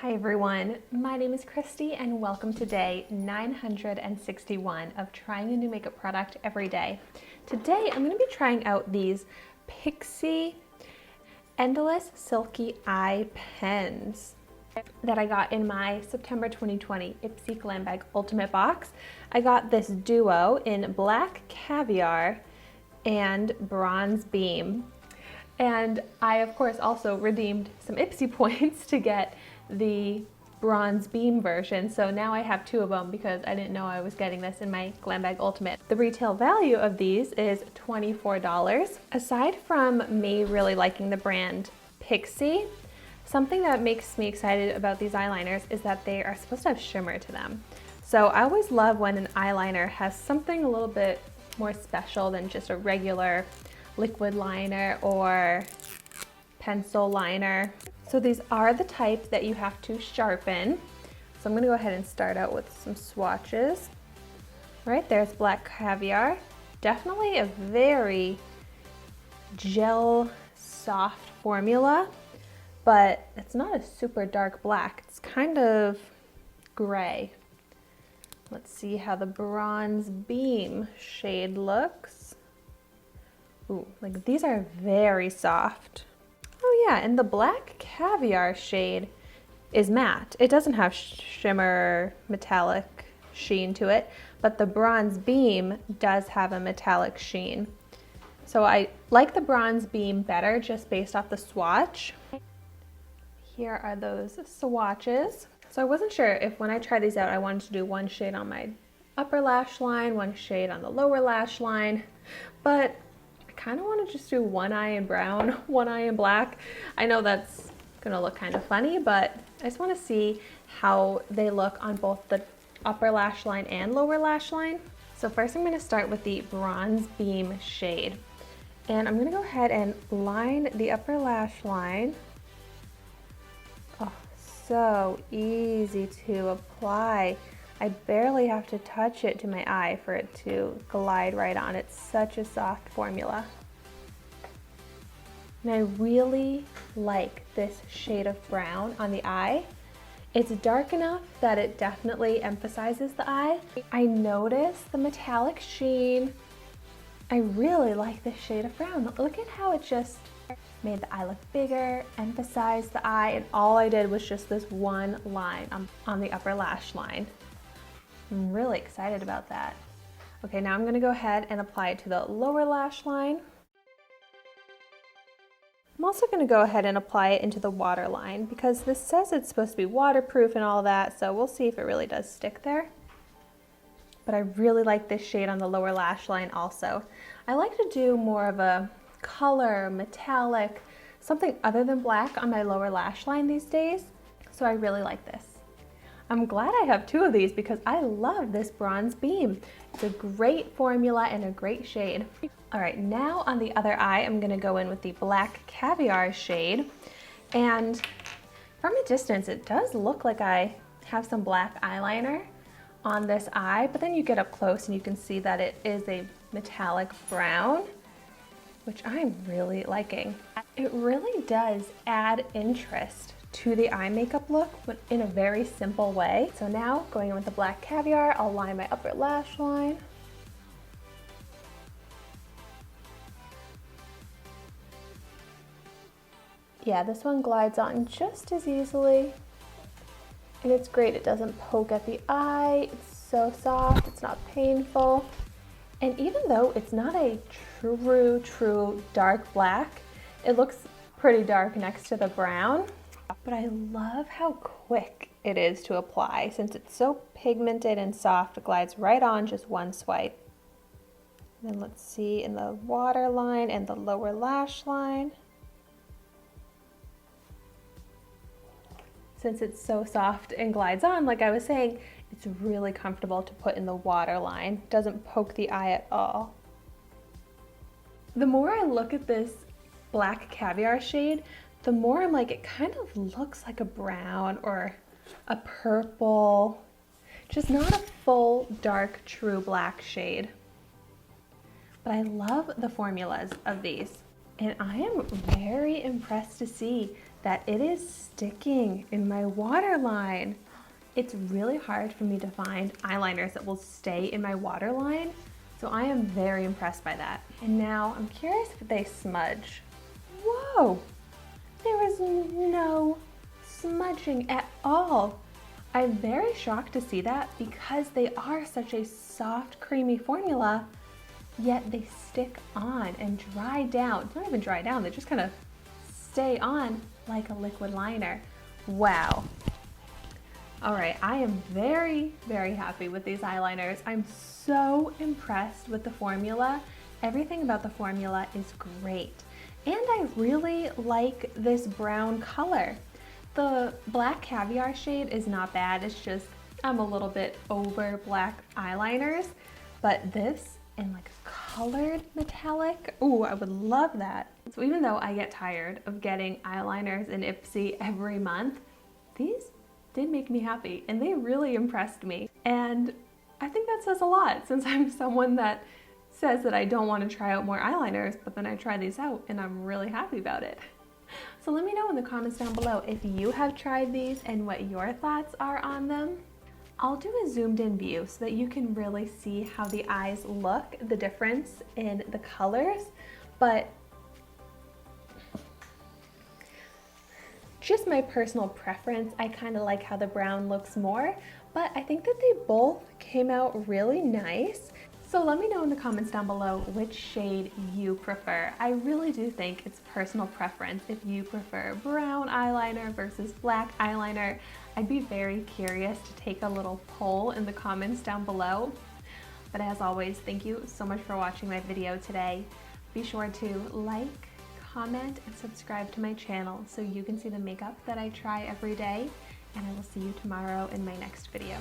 Hi everyone, my name is Christy and welcome to day 961 of trying a new makeup product every day. Today I'm going to be trying out these Pixi Endless Silky Eye Pens that I got in my September 2020 Ipsy Glam Bag Ultimate Box. I got this duo in Black Caviar and Bronze Beam. And I, of course, also redeemed some Ipsy points to get the Bronze Beam version. So now I have two of them because I didn't know I was getting this in my Glam Bag Ultimate. The retail value of these is $24. Aside from me really liking the brand Pixi, something that makes me excited about these eyeliners is that they are supposed to have shimmer to them. So I always love when an eyeliner has something a little bit more special than just a regular liquid liner or pencil liner. So these are the type that you have to sharpen. So I'm gonna go ahead and start out with some swatches. All right, there's Black Caviar. Definitely a very gel soft formula, but it's not a super dark black. It's kind of gray. Let's see how the Bronze Beam shade looks. Ooh, like these are very soft. Oh yeah, and the Black Caviar shade is matte. It doesn't have shimmer metallic sheen to it, but the Bronze Beam does have a metallic sheen. So I like the Bronze Beam better just based off the swatch. Here are those swatches. So I wasn't sure if when I tried these out I wanted to do one shade on my upper lash line, one shade on the lower lash line, but kind of want to just do one eye in brown, one eye in black. I know that's gonna look kind of funny, but I just want to see how they look on both the upper lash line and lower lash line. So first I'm going to start with the Bronze Beam shade, and I'm going to go ahead and line the upper lash line. Oh, so easy to apply. I barely have to touch it to my eye for it to glide right on. It's such a soft formula. And I really like this shade of brown on the eye. It's dark enough that it definitely emphasizes the eye. I notice the metallic sheen. I really like this shade of brown. Look at how it just made the eye look bigger, emphasized the eye, and all I did was just this one line on the upper lash line. I'm really excited about that. Okay, now I'm gonna go ahead and apply it to the lower lash line. I'm also gonna go ahead and apply it into the waterline because this says it's supposed to be waterproof and all that, so we'll see if it really does stick there. But I really like this shade on the lower lash line also. I like to do more of a color, metallic, something other than black on my lower lash line these days, so I really like this. I'm glad I have two of these because I love this Bronze Beam. It's a great formula and a great shade. All right, now on the other eye, I'm gonna go in with the Black Caviar shade. And from a distance, it does look like I have some black eyeliner on this eye, but then you get up close and you can see that it is a metallic brown, which I'm really liking. It really does add interest to the eye makeup look, but in a very simple way. So now going in with the Black Caviar, I'll line my upper lash line. Yeah, this one glides on just as easily. And it's great, it doesn't poke at the eye, it's so soft, it's not painful. And even though it's not a true dark black, it looks pretty dark next to the brown. But I love how quick it is to apply. Since it's so pigmented and soft, it glides right on just one swipe. And then let's see in the waterline and the lower lash line. Since it's so soft and glides on, like I was saying, it's really comfortable to put in the waterline. It doesn't poke the eye at all. The more I look at this Black Caviar shade, the more I'm like, it kind of looks like a brown or a purple, just not a full dark true black shade. But I love the formulas of these. And I am very impressed to see that it is sticking in my waterline. It's really hard for me to find eyeliners that will stay in my waterline, so I am very impressed by that. And now I'm curious if they smudge. Whoa, there is no smudging at all. I'm very shocked to see that because they are such a soft, creamy formula, yet they stick on and dry down. It's not even dry down, they just kind of stay on like a liquid liner. Wow. All right, I am very, very happy with these eyeliners. I'm so impressed with the formula. Everything about the formula is great. And I really like this brown color. The Black Caviar shade is not bad. It's just, I'm a little bit over black eyeliners, but this in like a colored metallic, ooh, I would love that. So even though I get tired of getting eyeliners in Ipsy every month, these did make me happy and they really impressed me. And I think that says a lot since I'm someone that says that I don't want to try out more eyeliners, but then I try these out and I'm really happy about it. So let me know in the comments down below if you have tried these and what your thoughts are on them. I'll do a zoomed in view so that you can really see how the eyes look, the difference in the colors, but just my personal preference, I kind of like how the brown looks more, but I think that they both came out really nice. So let me know in the comments down below which shade you prefer. I really do think it's personal preference. If you prefer brown eyeliner versus black eyeliner, I'd be very curious to take a little poll in the comments down below. But as always, thank you so much for watching my video today. Be sure to like, comment, and subscribe to my channel so you can see the makeup that I try every day. And I will see you tomorrow in my next video.